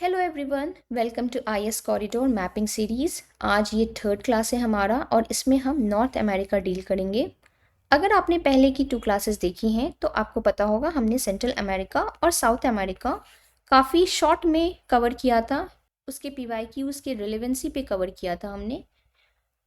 Hello everyone, welcome to IAS corridor mapping series. आज ये third class है हमारा और इसमें हम नॉर्थ अमेरिका डील करेंगे। अगर आपने पहले की 2 क्लासेस देखी हैं तो आपको पता होगा हमने सेंट्रल अमेरिका और साउथ अमेरिका काफ़ी शॉर्ट में कवर किया था। उसके पीवाईक्यूज़ के रिलेवेंसी पे कवर किया था हमने,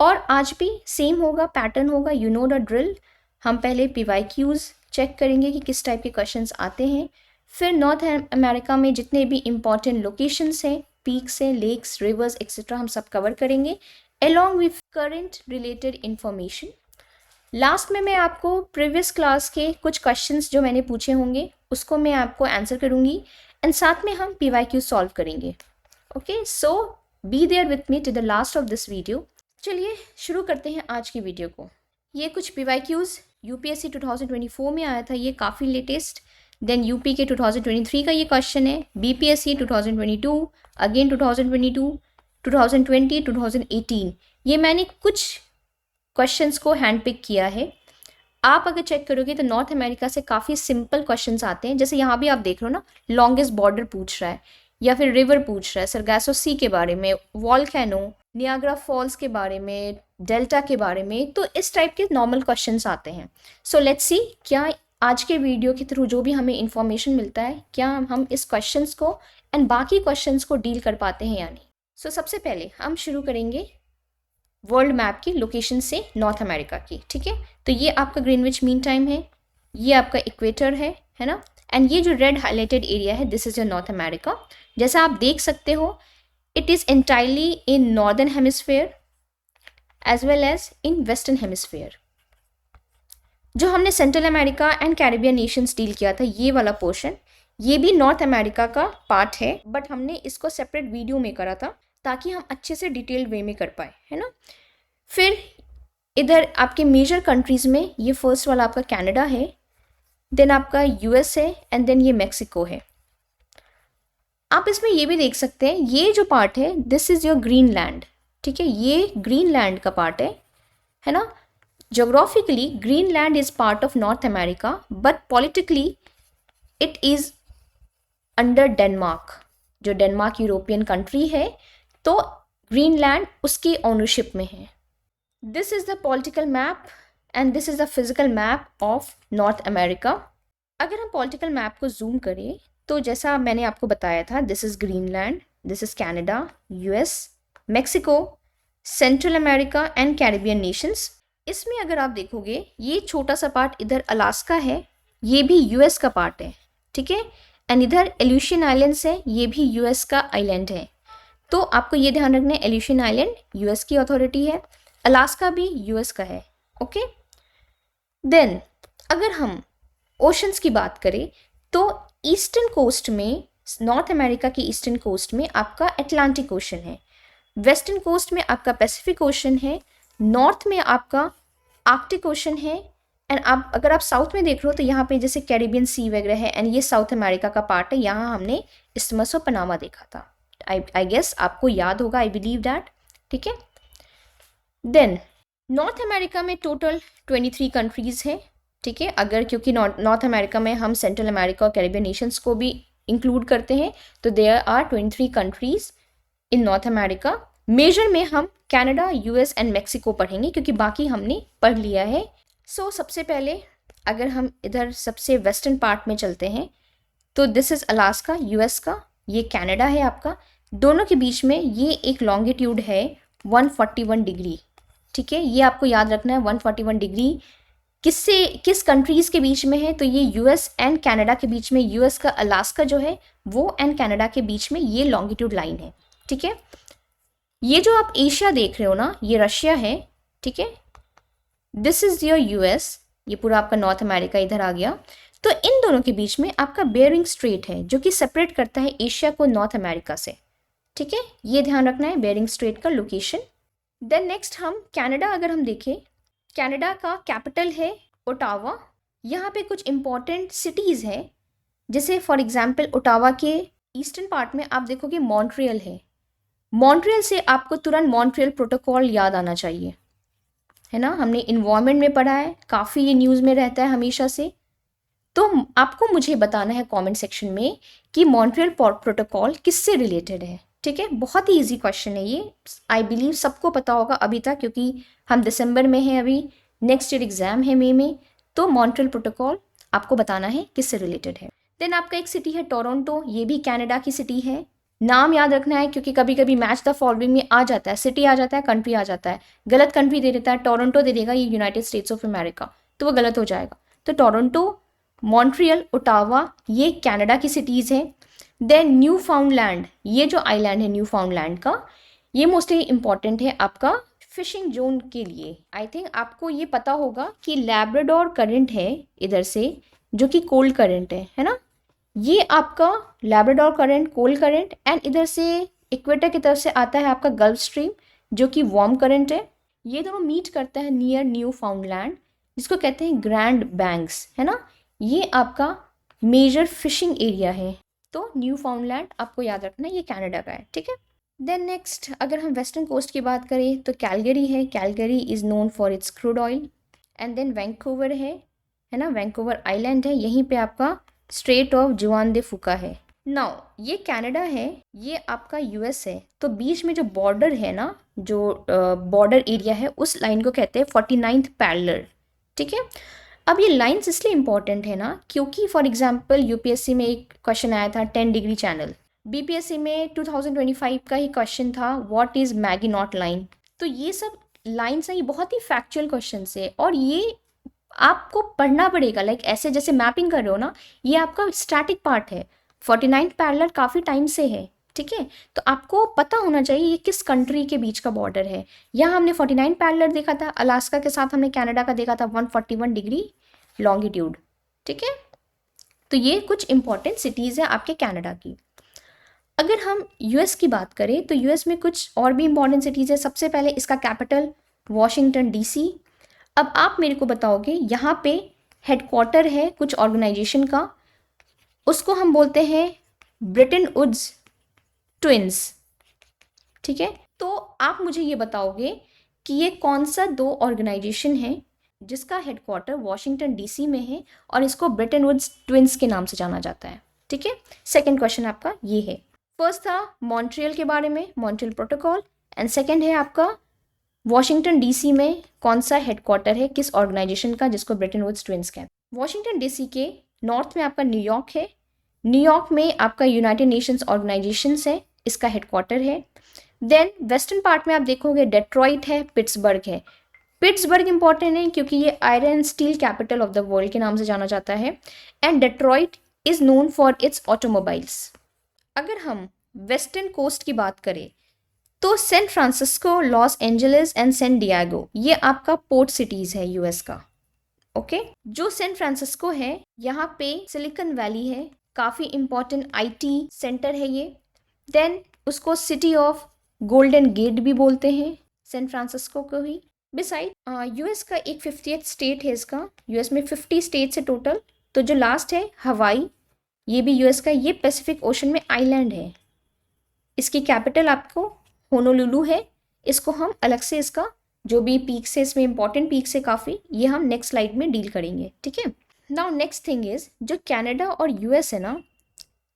और आज भी सेम होगा, पैटर्न होगा, यू नो द ड्रिल। हम पहले पीवाईक्यूज़ चेक करेंगे कि किस टाइप के क्वेश्चंस आते हैं, फिर नॉर्थ अमेरिका में जितने भी इम्पॉर्टेंट लोकेशंस हैं, पीक्स हैं, लेक्स, रिवर्स एक्सेट्रा, हम सब कवर करेंगे along with current related information. Last में मैं आपको प्रीवियस क्लास के कुछ क्वेश्चंस जो मैंने पूछे होंगे उसको मैं आपको आंसर करूँगी, एंड साथ में हम पीवाईक्यू सॉल्व करेंगे। Okay, so be there with me to the last of this video. चलिए शुरू करते हैं आज की वीडियो को। ये कुछ पीवाईक्यूज़ यूपीएससी 2024 में आया था, ये काफ़ी लेटेस्ट। देन यूपी के 2023 का ये क्वेश्चन है, बीपीएससी 2022, अगेन 2022, 2020, 2018। ये मैंने कुछ क्वेश्चंस को हैंड पिक किया है। आप अगर चेक करोगे तो नॉर्थ अमेरिका से काफ़ी सिंपल क्वेश्चंस आते हैं। जैसे यहाँ भी आप देख रहे हो ना, लॉन्गेस्ट बॉर्डर पूछ रहा है या फिर रिवर पूछ रहा है, सरगासो सी के बारे में, वॉल्केनो, नियाग्रा फॉल्स के बारे में, डेल्टा के बारे में। तो इस टाइप के नॉर्मल क्वेश्चंस आते हैं। सो लेट्स सी क्या आज के वीडियो के थ्रू जो भी हमें इंफॉर्मेशन मिलता है, क्या हम इस क्वेश्चंस को एंड बाकी क्वेश्चंस को डील कर पाते हैं या नहीं। सो सबसे पहले हम शुरू करेंगे वर्ल्ड मैप की लोकेशन से नॉर्थ अमेरिका की। ठीक है, तो ये आपका ग्रीनविच मीन टाइम है, ये आपका इक्वेटर है ना, एंड ये जो रेड हाईलाइटेड एरिया है, this is your North America. जैसा आप देख सकते हो, it is entirely in northern hemisphere as well as in western hemisphere. जो हमने Central America and Caribbean nations deal किया था, ये वाला पोर्शन, ये भी नॉर्थ अमेरिका का पार्ट है, बट हमने इसको सेपरेट वीडियो में करा था ताकि हम अच्छे से डिटेल्ड वे में कर पाए, है ना। फिर इधर आपके मेजर कंट्रीज़ में ये फर्स्ट वाला आपका कनाडा है, देन आपका यूएस है, एंड देन ये मैक्सिको है। आप इसमें ये भी देख सकते हैं, ये जो पार्ट है, दिस इज़ योर ग्रीनलैंड। ठीक है, ये ग्रीनलैंड का पार्ट है ना। Geographically, Greenland is part of North America, but politically it is under Denmark. जो डेनमार्क यूरोपियन कंट्री है, तो ग्रीनलैंड उसकी ओनरशिप में है। This is the political map and this is the physical map of North America. अगर हम political map को zoom करें तो जैसा मैंने आपको बताया था, this is Greenland, this is Canada, US, Mexico, central America and Caribbean Nations. इसमें अगर आप देखोगे, ये छोटा सा पार्ट इधर अलास्का है, ये भी यूएस का पार्ट है। ठीक है, एंड इधर एल्यूशियन आइलैंड्स है, ये भी यूएस का आइलैंड है। तो आपको ये ध्यान रखना है, एल्यूशियन आइलैंड यूएस की अथॉरिटी है, अलास्का भी यूएस का है। ओके, देन अगर हम ओशंस की बात करें तो ईस्टर्न कोस्ट में, नॉर्थ अमेरिका की ईस्टर्न कोस्ट में आपका अटलांटिक ओशन है, वेस्टर्न कोस्ट में आपका पैसिफिक ओशन है, नॉर्थ में आपका आर्कटिक ओशन है, एंड आप अगर आप साउथ में देख रहे हो तो यहाँ पे जैसे कैरिबियन सी वगैरह है, एंड ये साउथ अमेरिका का पार्ट है। यहाँ हमने इस्थमस ऑफ पनामा देखा था, आई गेस आपको याद होगा, आई बिलीव दैट। ठीक है, देन नॉर्थ अमेरिका में टोटल 23 कंट्रीज़ हैं। ठीक है, अगर क्योंकि नॉर्थ अमेरिका में हम सेंट्रल अमेरिका और कैरिबियन नेशंस को भी इंक्लूड करते हैं, तो there are 23 countries in North America. Major में हम कनाडा, यूएस एंड मैक्सिको पढ़ेंगे क्योंकि बाकी हमने पढ़ लिया है। सो सबसे पहले अगर हम इधर सबसे वेस्टर्न पार्ट में चलते हैं तो दिस इज़ अलास्का, यूएस का, ये कनाडा है आपका। दोनों के बीच में ये एक लॉन्गिट्यूड है 141 डिग्री। ठीक है, ये आपको याद रखना है, 141 डिग्री किस कंट्रीज़ के बीच में है, तो ये यूएस एंड कनाडा के बीच में। यूएस का अलास्का जो है वो एंड कनाडा के बीच में ये लॉन्गिट्यूड लाइन है। ठीक है, ये जो आप एशिया देख रहे हो ना, ये रशिया है। ठीक है, दिस इज़ योर यूएस, ये पूरा आपका नॉर्थ अमेरिका इधर आ गया। तो इन दोनों के बीच में आपका बेरिंग स्ट्रेट है जो कि सेपरेट करता है एशिया को नॉर्थ अमेरिका से। ठीक है, ये ध्यान रखना है बेरिंग स्ट्रेट का लोकेशन। देन नेक्स्ट हम कनाडा अगर हम देखें, कनाडा का कैपिटल है ओटावा। यहाँ पे कुछ इंपॉर्टेंट सिटीज़ है, जैसे फॉर एग्जाम्पल ओटावा के ईस्टर्न पार्ट में आप देखोगे मॉन्ट्रियल है। मॉन्ट्रियल से आपको तुरंत मॉन्ट्रियल प्रोटोकॉल याद आना चाहिए, है ना। हमने इन्वायरमेंट में पढ़ा है, काफ़ी ये न्यूज़ में रहता है हमेशा से। तो आपको मुझे बताना है कमेंट सेक्शन में कि मॉन्ट्रियल प्रोटोकॉल किससे रिलेटेड है। ठीक है, बहुत ही इजी क्वेश्चन है ये, आई बिलीव सबको पता होगा अभी तक, क्योंकि हम दिसंबर में हैं अभी, नेक्स्ट ईयर एग्जाम है मई में। तो मॉन्ट्रियल प्रोटोकॉल आपको बताना है किससे रिलेटेड है। देन आपका एक सिटी है टोरंटो, ये भी कनाडा की सिटी है। नाम याद रखना है क्योंकि कभी कभी मैच द फॉलोइंग में आ जाता है, सिटी आ जाता है, कंट्री आ जाता है, गलत कंट्री दे देता है, टोरंटो दे देगा ये यूनाइटेड स्टेट्स ऑफ अमेरिका, तो वो गलत हो जाएगा। तो टोरंटो, मॉन्ट्रियल, ओटावा ये कनाडा की सिटीज़ हैं। देन न्यू फाउंडलैंड, ये जो आइलैंड है न्यू फाउंडलैंड का, ये मोस्टली इंपॉर्टेंट है आपका फिशिंग जोन के लिए। आई थिंक आपको ये पता होगा कि लैब्राडोर करंट है इधर से, जो कि कोल्ड करंट है ना, ये आपका Labrador current, cold current, and इधर से इक्वेटर की तरफ से आता है आपका गल्फ स्ट्रीम जो कि वार्म करंट है। ये दोनों मीट करता है नियर न्यू फाउंडलैंड, जिसको कहते हैं ग्रैंड बैंक्स, है ना। ये आपका मेजर फिशिंग एरिया है। तो न्यू फाउंडलैंड आपको याद रखना है, ये कनाडा का है। ठीक है, देन नेक्स्ट अगर हम वेस्टर्न कोस्ट की बात करें तो कैलगरी है, Calgary is known for its crude oil. And then Vancouver है ना, वैंकूवर आइलैंड है, यहीं पे आपका स्ट्रेट ऑफ जुआन दे फुका है। नाउ ये कनाडा है, ये आपका यूएस है, तो बीच में जो बॉर्डर है ना, जो बॉर्डर एरिया है, उस लाइन को कहते हैं 49th पैरेलल। ठीक है, अब ये लाइंस इसलिए इंपॉर्टेंट है ना क्योंकि फॉर एग्जांपल यूपीएससी में एक क्वेश्चन आया था 10 डिग्री चैनल, बीपीएससी में 2025 का ही क्वेश्चन था व्हाट इज मैगिनॉट लाइन। तो ये सब लाइन्स हैं, ये बहुत ही फैक्चुअल क्वेश्चन है और ये आपको पढ़ना पड़ेगा। लाइक ऐसे जैसे मैपिंग कर रहे हो ना, ये आपका स्टैटिक पार्ट है, 49th पैरेलल काफ़ी टाइम से है। ठीक है, तो आपको पता होना चाहिए ये किस कंट्री के बीच का बॉर्डर है। यहाँ हमने 49 पैरेलल देखा था, अलास्का के साथ हमने कनाडा का देखा था 141 डिग्री लॉन्गिट्यूड। ठीक है, तो ये कुछ इंपॉर्टेंट सिटीज़ है आपके कनाडा की। अगर हम यूएस की बात करें तो यूएस में कुछ और भी इंपॉर्टेंट सिटीज़ है। सबसे पहले इसका कैपिटल वॉशिंगटन डीसी। अब आप मेरे को बताओगे यहाँ पे हेडक्वार्टर है कुछ ऑर्गेनाइजेशन का, उसको हम बोलते हैं ब्रेटन वुड्स ट्विंस। ठीक है, तो आप मुझे ये बताओगे कि ये कौन सा दो ऑर्गेनाइजेशन है जिसका हेडक्वार्टर वॉशिंगटन डीसी में है और इसको ब्रेटन वुड्स ट्विंस के नाम से जाना जाता है। ठीक है, सेकंड क्वेश्चन आपका ये है। फर्स्ट था मॉन्ट्रियल के बारे में, मॉन्ट्रियल प्रोटोकॉल, एंड सेकंड है आपका वॉशिंगटन डीसी में कौन सा हेडक्वार्टर है किस ऑर्गेनाइजेशन का जिसको ब्रेटन वुड्स ट्विंस कहते हैं। वॉशिंगटन डीसी के नॉर्थ में आपका न्यूयॉर्क है, न्यूयॉर्क में आपका यूनाइटेड नेशंस ऑर्गेनाइजेशंस है, इसका हेडक्वार्टर है। देन वेस्टर्न पार्ट में आप देखोगे डेट्रॉइट है, पिट्सबर्ग है। पिट्सबर्ग इंपॉर्टेंट है क्योंकि ये iron steel capital of the world के नाम से जाना जाता है, and Detroit is known for its automobiles. अगर हम वेस्टर्न कोस्ट की बात करें तो San Francisco, Los Angeles and San Diego ये आपका पोर्ट सिटीज़ है यूएस का। ओके, जो सैन फ्रांसिस्को है यहाँ पे सिलिकॉन वैली है, काफ़ी इंपॉर्टेंट आईटी सेंटर है ये। देन उसको सिटी ऑफ गोल्डन गेट भी बोलते हैं सैन फ्रांसिस्को को ही। बिसाइड यूएस का एक 50th स्टेट है इसका, यूएस में 50 स्टेट्स है टोटल। तो जो लास्ट है हवाई, ये भी यूएस का, ये पैसिफिक ओशन में आइलैंड है। इसकी कैपिटल आपको होनोलुलु है। इसको हम अलग से, इसका जो भी पीक्स है, इसमें इंपॉर्टेंट पीक्स है काफ़ी, ये हम नेक्स्ट स्लाइड में डील करेंगे। ठीक है, नाउ नेक्स्ट थिंग इज जो कनाडा और यूएस है ना,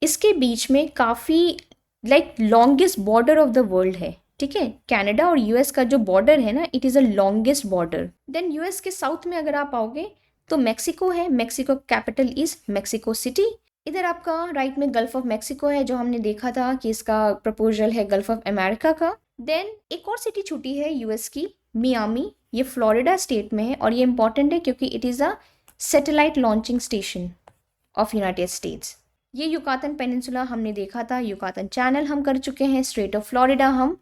इसके बीच में काफ़ी like longest border of the world है। ठीक है, कनाडा और यूएस का जो बॉर्डर है ना, it is a longest border. Then US के साउथ में अगर आप आओगे तो मैक्सिको है, Mexico capital is Mexico City. इधर आपका राइट में गल्फ ऑफ मैक्सिको है, जो हमने देखा था कि इसका प्रपोजल है गल्फ ऑफ अमेरिका का। देन एक और सिटी छूटी है यूएस की, मियामी, ये फ्लोरिडा स्टेट में है और ये इंपॉर्टेंट है क्योंकि it is a satellite launching station of United states. ये युकातन पेनिनसुला हमने देखा था, युकातन चैनल हम कर चुके हैं, स्ट्रेट ऑफ फ्लोरिडा हम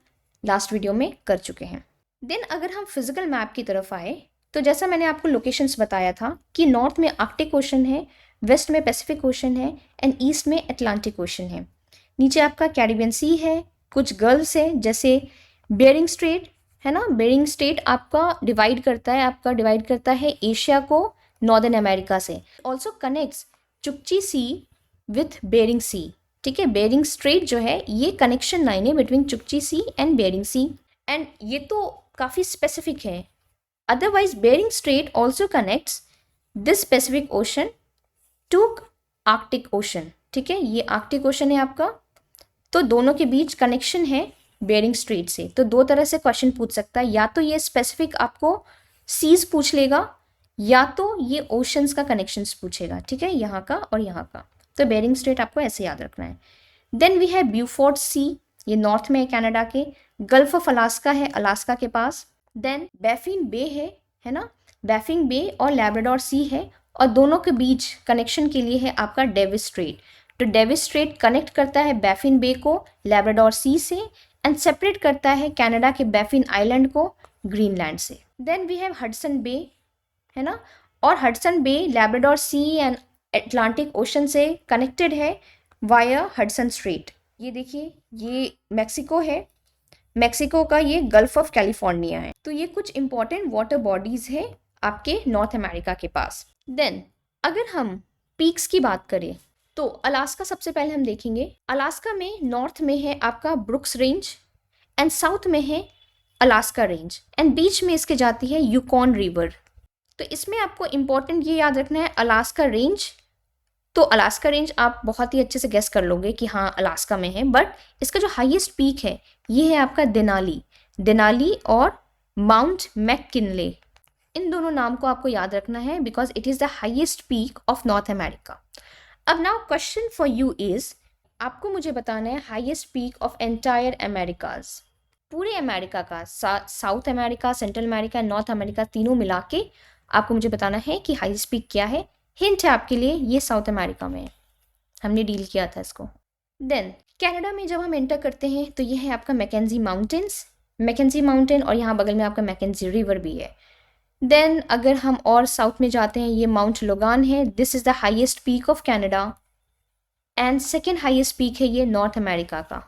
लास्ट वीडियो में कर चुके हैं। देन अगर हम फिजिकल मैप की तरफ आए तो जैसा मैंने आपको लोकेशंस बताया था कि नॉर्थ में आर्कटिक ओशन है, वेस्ट में पैसिफिक ओशन है एंड ईस्ट में अटलांटिक ओशन है। नीचे आपका कैरिबियन सी है, कुछ गल्फ्स है जैसे बेरिंग स्ट्रेट है ना, बेरिंग स्ट्रेट आपका डिवाइड करता है एशिया को नॉर्दर्न अमेरिका से। Also connects Chukchi sea with Bering sea. ठीक है, बेरिंग स्ट्रेट जो है ये कनेक्शन लाइन है between Chukchi sea and Bering sea, and ये तो काफ़ी स्पेसिफिक है। Otherwise Bering strait also connects this Pacific ocean to Arctic ocean, ठीक है, ये आर्कटिक ओशन है आपका। तो दोनों के बीच कनेक्शन है बेरिंग स्ट्रेट से। तो दो तरह से क्वेश्चन पूछ सकता है, या तो ये स्पेसिफिक आपको सीज पूछ लेगा, या तो ये ओशंस का कनेक्शंस पूछेगा, ठीक है, यहाँ का और यहाँ का। तो बेरिंग स्ट्रेट आपको ऐसे याद रखना है। देन वी है ब्यूफोर्ट सी, ये नॉर्थ में है कनाडा के। गल्फ ऑफ अलास्का है अलास्का के पास। देन बैफिन बे है ना, बैफिन बे और लैब्राडोर सी है, और दोनों के बीच कनेक्शन के लिए है आपका डेविस स्ट्रेट। तो डेविस स्ट्रेट कनेक्ट करता है बैफिन बे को लैब्राडोर सी से, एंड सेपरेट करता है कनाडा के बैफिन आइलैंड को ग्रीनलैंड से। Then we have Hudson Bay, है ना, और Hudson Bay Labrador Sea and Atlantic Ocean से कनेक्टेड है वाया हडसन स्ट्रेट। ये देखिए, ये मेक्सिको है, मेक्सिको का ये गल्फ ऑफ कैलिफोर्निया है। तो ये कुछ इंपॉर्टेंट वाटर बॉडीज है आपके नॉर्थ अमेरिका के पास। देन अगर हम पीक्स की बात करें तो अलास्का सबसे पहले हम देखेंगे। अलास्का में नॉर्थ में है आपका ब्रुक्स रेंज, एंड साउथ में है अलास्का रेंज, एंड बीच में इसके जाती है यूकॉन रिवर। तो इसमें आपको इंपॉर्टेंट ये याद रखना है, अलास्का रेंज। तो अलास्का रेंज आप बहुत ही अच्छे से गेस कर लोगे कि हाँ अलास्का में है, बट इसका जो हाईएस्ट पीक है ये है आपका देनाली, देनाली और माउंट मैककिनले। इन दोनों नाम को आपको याद रखना है because it is the highest peak of North America. अब now question for you is, आपको मुझे बताना है highest peak of entire Americas, पूरे अमेरिका का, South America, Central America, North America, तीनों मिला के आपको मुझे बताना है कि हाईएस्ट पीक क्या है। हिंट है आपके लिए, ये साउथ अमेरिका में है, हमने डील किया था इसको। देन कनाडा में जब हम एंटर करते हैं तो ये है आपका मैकेंजी माउंटेन्स, मैकेंजी माउंटेन, और यहाँ बगल में आपका मैकेंजी रिवर भी है। देन अगर हम और साउथ में जाते हैं, ये माउंट लोगान है, this is the highest peak of Canada, and second highest peak है ये नॉर्थ अमेरिका का,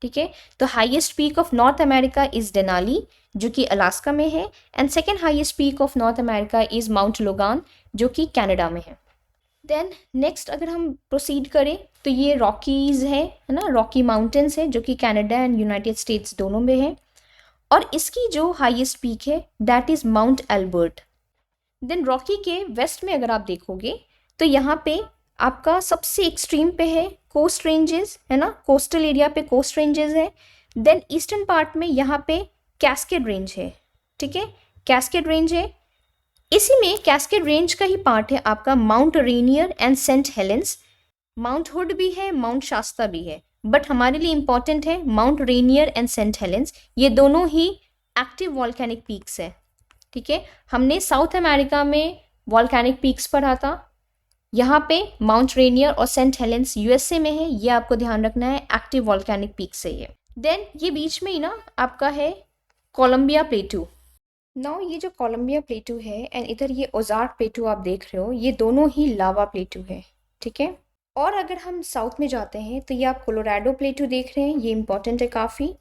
ठीक है। तो highest peak of North America is Denali जो कि अलास्का में है, and second highest peak of North America is mount Logan जो कि कनाडा में है। देन नेक्स्ट अगर हम प्रोसीड करें तो ये रॉकीज़ है ना, रॉकी माउंटेन्स है जो कि कनाडा एंड यूनाइटेड स्टेट्स दोनों में है, और इसकी जो हाईएस्ट पीक है that is Mount Elbert. Then Rocky के वेस्ट में अगर आप देखोगे तो यहाँ पे आपका सबसे एक्सट्रीम पे है कोस्ट रेंजेस, है ना, कोस्टल एरिया पे कोस्ट रेंजेस है। देन ईस्टर्न पार्ट में यहाँ पे कैस्केड रेंज है, ठीक है, कैस्केड रेंज है। इसी में कैस्केड रेंज का ही पार्ट है आपका Mount Rainier and Saint Helens. Mount Hood भी है, माउंट शास्ता भी है, बट हमारे लिए इंपॉर्टेंट है Mount Rainier and Saint Helens. ये दोनों ही एक्टिव वॉल्केनिक पीक्स है, ठीक है। हमने साउथ अमेरिका में वॉल्केनिक पीक्स पढ़ा था, यहाँ पे माउंट रेनियर और सेंट हेलेंस यूएसए में है, ये आपको ध्यान रखना है, एक्टिव वॉल्केनिक पीक से है। देन ये बीच में ही ना आपका है कोलंबिया प्लेटू। नाउ ये जो कोलंबिया प्लेटू है एंड इधर ये ओजार्क प्लेटू आप देख रहे हो, ये दोनों ही लावा प्लेटू है, ठीक है। और अगर हम साउथ में जाते हैं तो ये आप कोलोराडो प्लेटू देख रहे हैं, ये इंपॉर्टेंट है काफ़ी।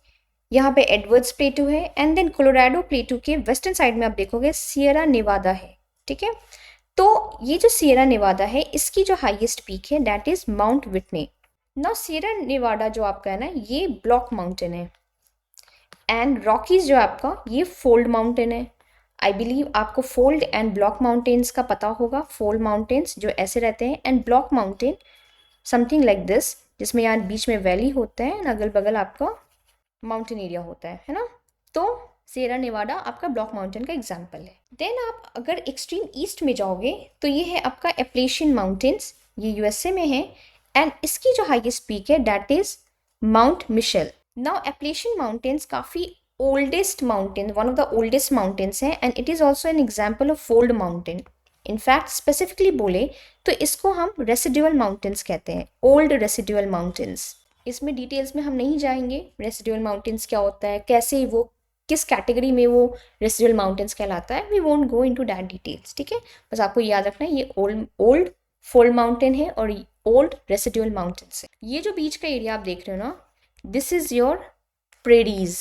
यहाँ पे एडवर्ड्स प्लेटू है, एंड देन कोलोराडो प्लेटू के वेस्टर्न साइड में आप देखोगे सियरा नेवादा है, ठीक है। तो ये जो सियरा नेवादा है इसकी जो हाईएस्ट पीक है that is Mount Whitney. Now Sierra Nevada जो आपका है ना ये ब्लॉक माउंटेन है, एंड रॉकीज जो आपका ये फोल्ड माउंटेन है। आई बिलीव आपको फोल्ड एंड ब्लॉक माउंटेन्स का पता होगा। फोल्ड माउंटेन्स जो ऐसे रहते हैं, and block mountain something like this, जिसमें यहाँ बीच में वैली होता है, अगल बगल आपका माउंटेन एरिया होता है ना। तो सियरा नेवाडा आपका ब्लॉक माउंटेन का एग्जाम्पल है। देन आप अगर एक्सट्रीम ईस्ट में जाओगे तो ये है आपका एप्लेशियन माउंटेन्स, ये यूएसए में है, एंड इसकी जो हाईएस्ट पीक है that is Mount Mitchell. Now Appalachian mountains काफ़ी oldest mountain, one of the oldest mountains हैं, and it is also an example of fold mountain. In fact specifically बोले तो इसको हम रेसिडुअल माउंटेन्स कहते हैं, ओल्ड रेसिडुअल माउंटेन्स। इसमें डिटेल्स में हम नहीं जाएंगे, रेसिडुअल माउंटेन्स क्या होता है, कैसे वो किस कैटेगरी में वो रेसिडुअल माउंटेन्स कहलाता है, we won't go into that details, ठीक है। बस आपको याद रखना है ये ओल्ड फोल्ड माउंटेन है और ओल्ड रेसिडुअल माउंटेन्स है। ये जो बीच का एरिया आप देख रहे हो ना, this is your prairies,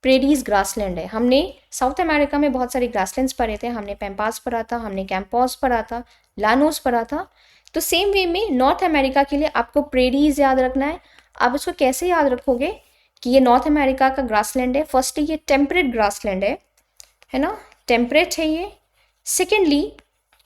prairies grassland है। हमने साउथ अमेरिका में बहुत सारे ग्रासलैंड्स पढ़े थे, हमने पैम्पास पढ़ा था, हमने कैंपॉस पढ़ा था, लानोस पढ़ा था। तो सेम वे में नॉर्थ अमेरिका के लिए आपको प्रेरीज याद रखना है। आप इसको कैसे याद रखोगे कि ये नॉर्थ अमेरिका का ग्रासलैंड है। फर्स्टली ये टेम्परेट ग्रासलैंड है ना, टेम्परेट है ये। सेकेंडली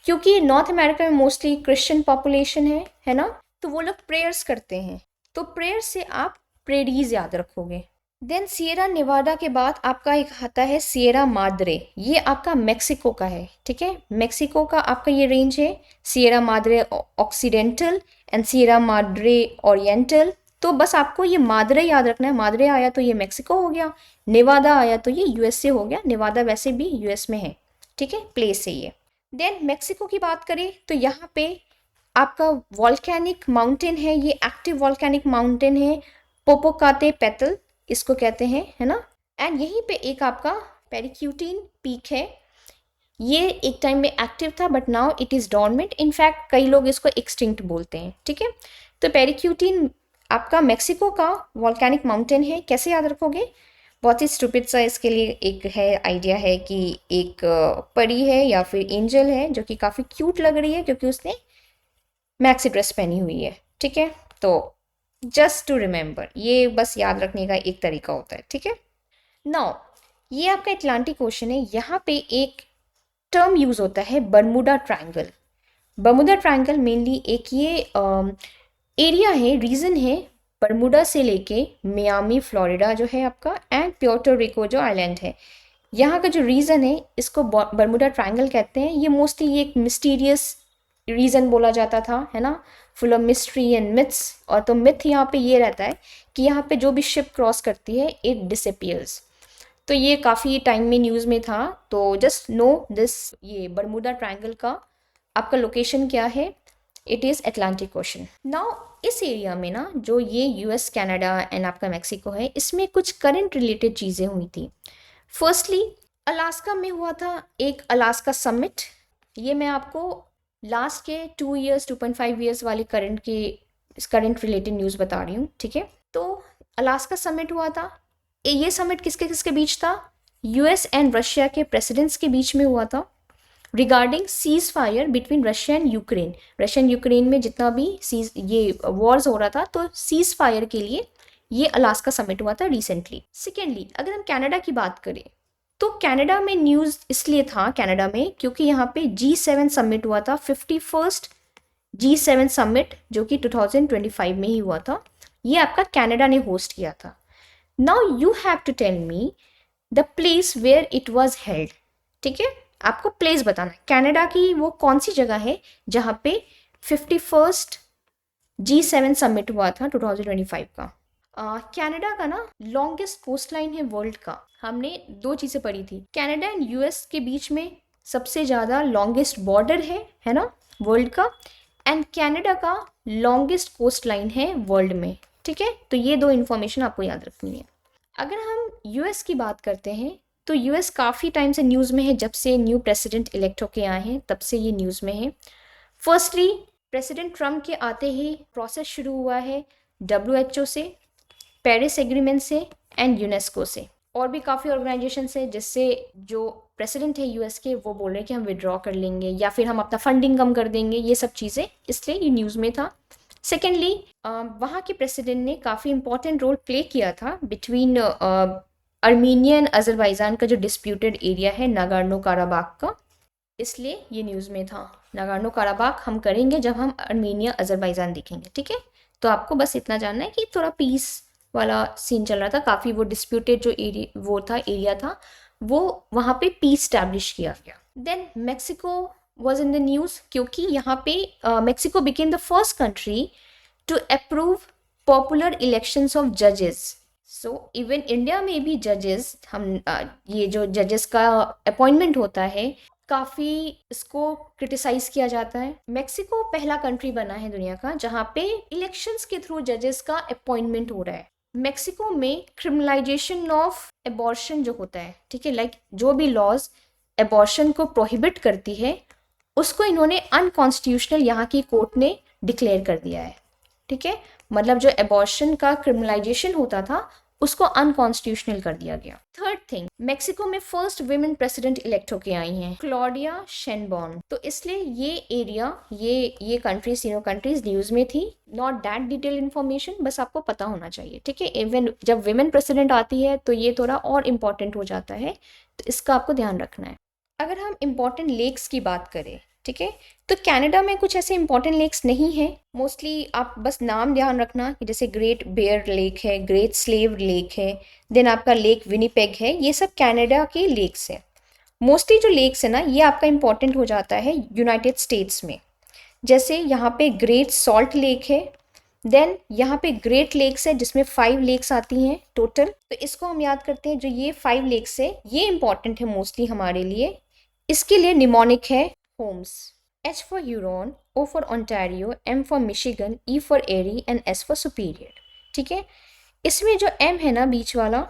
क्योंकि नॉर्थ अमेरिका में मोस्टली क्रिश्चियन पॉपुलेशन है ना, तो वो लोग प्रेयर्स करते हैं, तो प्रेयर से आप प्रेरीज याद रखोगे। देन सिएरा नेवाडा के बाद आपका एक आता है सिएरा माद्रे, ये आपका मेक्सिको का है, ठीक है। मेक्सिको का आपका ये रेंज है Sierra Madre occidental and Sierra Madre oriental. तो बस आपको ये माद्रे याद रखना है, माद्रे आया तो ये मेक्सिको हो गया, नेवादा आया तो ये यूएसए हो गया, नेवादा वैसे भी यूएस में है, ठीक है, प्लेस है ये। देन मेक्सिको की बात करें तो यहाँ पे आपका वॉल्केनिक माउंटेन है, ये एक्टिव वॉल्केनिक माउंटेन है, पोपोकाते पेटल इसको कहते हैं, है ना। एंड यहीं पे एक आपका पेरिक्यूटिन पीक है, ये एक टाइम में एक्टिव था but now it is dormant, in fact कई लोग इसको एक्सटिंक्ट बोलते हैं, ठीक है। तो पेरिक्यूटिन आपका मेक्सिको का वॉल्केनिक माउंटेन है। कैसे याद रखोगे, बहुत ही स्टूपिड सा इसके लिए एक है आइडिया है कि एक परी है या फिर एंजल है जो कि काफ़ी क्यूट लग रही है क्योंकि उसने मैक्सी ड्रेस पहनी हुई है, ठीक है। तो जस्ट टू रिमेंबर, ये बस याद रखने का एक तरीका होता है, ठीक है। नाउ ये आपका अटलांटिक ओशन है, यहाँ पे एक टर्म यूज़ होता है Bermuda triangle. Bermuda triangle mainly एक ये एरिया है, रीजन है बर्मुडा से लेके मियामी फ्लोरिडा जो है आपका एंड प्योर्टो रिको जो आइलैंड है, यहाँ का जो रीजन है इसको बर्मुडा ट्रायंगल कहते हैं। ये मोस्टली ये एक मिस्टीरियस रीजन बोला जाता था, है ना, full of mystery and myths. और तो मिथ यहाँ पे ये रहता है कि यहाँ पे जो भी शिप क्रॉस करती है इट डिसअपियर्स। तो ये काफ़ी टाइम में न्यूज़ में था, तो जस्ट नो दिस, ये बर्मुडा ट्रायंगल का आपका लोकेशन क्या है, it is Atlantic ocean. Now इस एरिया में ना जो ये यूएस कनाडा एंड आपका मेक्सिको है, इसमें कुछ करंट रिलेटेड चीज़ें हुई थी। फर्स्टली अलास्का में हुआ था एक अलास्का समिट, ये मैं आपको लास्ट के 2 ईयर्स 2.5 ईयर्स वाले करंट रिलेटेड न्यूज़ बता रही हूँ, ठीक है। तो अलास्का समिट हुआ था, ये समिट किसके किसके बीच था, यूएस एंड रशिया के प्रेसिडेंट्स के बीच में हुआ था, regarding cease fire between Russia and Ukraine. Russian Ukraine में जितना भी ये वॉर्स हो रहा था, तो सीज फायर के लिए ये अलास्का समिट हुआ था रिसेंटली। सेकेंडली अगर हम कनाडा की बात करें तो कनाडा में न्यूज़ इसलिए था कनाडा में क्योंकि यहाँ पे G7 समिट हुआ था, 51st G7 समिट जो कि 2025 में ही हुआ था, ये आपका कनाडा ने होस्ट किया था। Now you have to tell me the place where it was held, ठीक है, आपको प्लेस बताना है कनाडा की वो कौन सी जगह है जहाँ पे 51st G7 समिट हुआ था 2025 का। कनाडा का ना लॉन्गेस्ट कोस्ट लाइन है वर्ल्ड का, हमने 2 चीज़ें पढ़ी थी, कनाडा एंड यूएस के बीच में सबसे ज़्यादा लॉन्गेस्ट बॉर्डर है ना वर्ल्ड का, एंड कनाडा का लॉन्गेस्ट कोस्ट लाइन है वर्ल्ड में, ठीक है। तो ये 2 इन्फॉर्मेशन आपको याद रखनी है। अगर हम यूएस की बात करते हैं तो यूएस काफ़ी टाइम से न्यूज़ में है, जब से न्यू प्रेसिडेंट इलेक्ट होके आए हैं तब से ये न्यूज़ में है। फर्स्टली प्रेसिडेंट ट्रम्प के आते ही प्रोसेस शुरू हुआ है WHO से, पेरिस एग्रीमेंट से एंड यूनेस्को से, और भी काफ़ी ऑर्गेनाइजेशन से, जिससे जो प्रेसिडेंट है यूएस के वो बोल रहे हैं कि हम विड्रॉ कर लेंगे या फिर हम अपना फंडिंग कम कर देंगे, ये सब चीज़ें, इसलिए ये न्यूज़ में था। सेकेंडली वहाँ के प्रेसिडेंट ने काफ़ी इंपॉर्टेंट रोल प्ले किया था बिटवीन अर्मीनिया एंड अजरबैजान का जो डिस्प्यूटेड एरिया है नागोर्नो काराबाख का, इसलिए ये न्यूज़ में था। नागोर्नो काराबाख हम करेंगे जब हम अर्मीनिया अजरबैजान देखेंगे, ठीक है। तो आपको बस इतना जानना है कि थोड़ा पीस वाला सीन चल रहा था, काफ़ी वो डिस्प्यूटेड जो एरिया था वो वहाँ पे पीस स्टैब्लिश किया गया। Then Mexico was in the news क्योंकि यहाँ पे Mexico became the first country to approve popular elections of जजेस। सो इवन इंडिया में भी जजेस, हम ये जो जजेस का अपॉइंटमेंट होता है काफ़ी इसको क्रिटिसाइज किया जाता है। मेक्सिको पहला कंट्री बना है दुनिया का जहाँ पे इलेक्शंस के थ्रू जजेस का अपॉइंटमेंट हो रहा है। मेक्सिको में क्रिमिनलाइजेशन ऑफ एबॉर्शन जो होता है, ठीक है, लाइक जो भी लॉज एबॉर्शन को प्रोहिबिट करती है उसको इन्होंने अनकॉन्स्टिट्यूशनल यहाँ की कोर्ट ने डिक्लेयर कर दिया है, ठीक है। मतलब जो एबॉर्शन का क्रिमिनलाइजेशन होता था उसको अनकॉन्स्टिट्यूशनल कर दिया गया। थर्ड थिंग, मेक्सिको में फर्स्ट विमेन प्रेसिडेंट इलेक्ट होके आई हैं क्लॉडिया शेनबॉर्न, तो इसलिए ये एरिया ये कंट्रीज, तीनों कंट्रीज न्यूज़ में थी। नॉट दैट डिटेल इन्फॉर्मेशन, बस आपको पता होना चाहिए, ठीक है। इवन जब विमेन प्रेसिडेंट आती है तो ये थोड़ा और इम्पॉर्टेंट हो जाता है, तो इसका आपको ध्यान रखना है। अगर हम इम्पॉर्टेंट लेक्स की बात करें ठीक है। तो कनाडा में कुछ ऐसे इंपॉर्टेंट लेक्स नहीं है, मोस्टली आप बस नाम ध्यान रखना कि जैसे ग्रेट बेयर लेक है, ग्रेट स्लेव लेक है, देन आपका लेक विनीपेग है, ये सब कनाडा के लेक्स है। मोस्टली जो लेक्स है ना ये आपका इंपॉर्टेंट हो जाता है यूनाइटेड स्टेट्स में। जैसे यहाँ पे ग्रेट सॉल्ट लेक है, देन यहाँ पे ग्रेट लेक्स है जिसमें 5 लेक्स आती हैं टोटल। तो इसको हम याद करते हैं, जो ये 5 लेक्स है ये इंपॉर्टेंट है मोस्टली हमारे लिए। इसके लिए निमोनिक है Holmes. H for Huron, O for Ontario, M for Michigan, E for Erie and S for Superior। ठीक है। इसमें जो M है ना बीच वाला,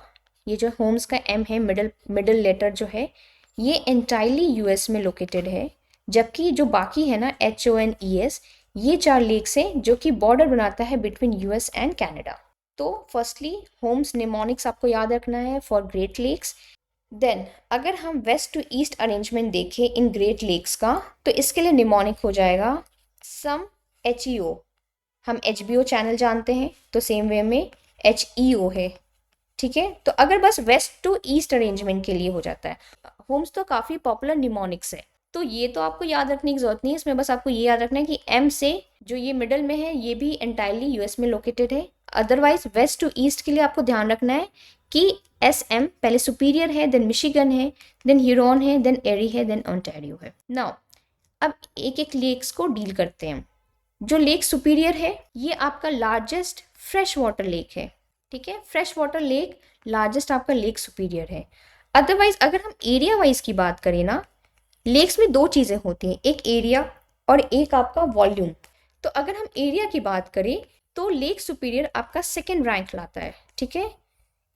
ये जो होम्स का M है, मिडल लेटर जो है, ये एंटायरली यूएस में लोकेटेड है। जबकि जो बाकी है ना HONES, ये 4 लेक्स हैं जो कि बॉर्डर बनाता है बिटवीन यूएस एंड कनाडा। तो फर्स्टली होम्स निमोनिक्स आपको याद रखना है फॉर ग्रेट लेक्स। देन अगर हम वेस्ट टू ईस्ट अरेंजमेंट देखें इन ग्रेट लेक्स का, तो इसके लिए निमोनिक हो जाएगा सम HEO। हम HBO चैनल जानते हैं, तो सेम वे में HEO है। ठीक है। तो अगर बस वेस्ट टू ईस्ट अरेंजमेंट के लिए हो जाता है। होम्स तो काफ़ी पॉपुलर निमोनिक्स है, तो ये तो आपको याद रखने की जरूरत नहीं है। इसमें बस आपको ये याद रखना है कि M से जो ये मिडल में है ये भी एंटायरली यूएस में लोकेटेड है। अदरवाइज वेस्ट टू ईस्ट के लिए आपको ध्यान रखना है कि SM पहले सुपीरियर है, देन मिशिगन है, देन ह्यूरॉन है, देन एरी है, देन ओंटारियो है। नाउ अब एक एक लेक्स को डील करते हैं। जो लेक सुपीरियर है ये आपका लार्जेस्ट फ्रेश वाटर लेक है। ठीक है, फ्रेश वाटर लेक लार्जेस्ट आपका लेक सुपीरियर है। अदरवाइज अगर हम एरिया वाइज की बात करें ना, लेक्स में 2 चीज़ें होती हैं, एक एरिया और एक आपका वॉल्यूम। तो अगर हम एरिया की बात करें तो लेक सुपीरियर आपका सेकेंड रैंक लाता है। ठीक है,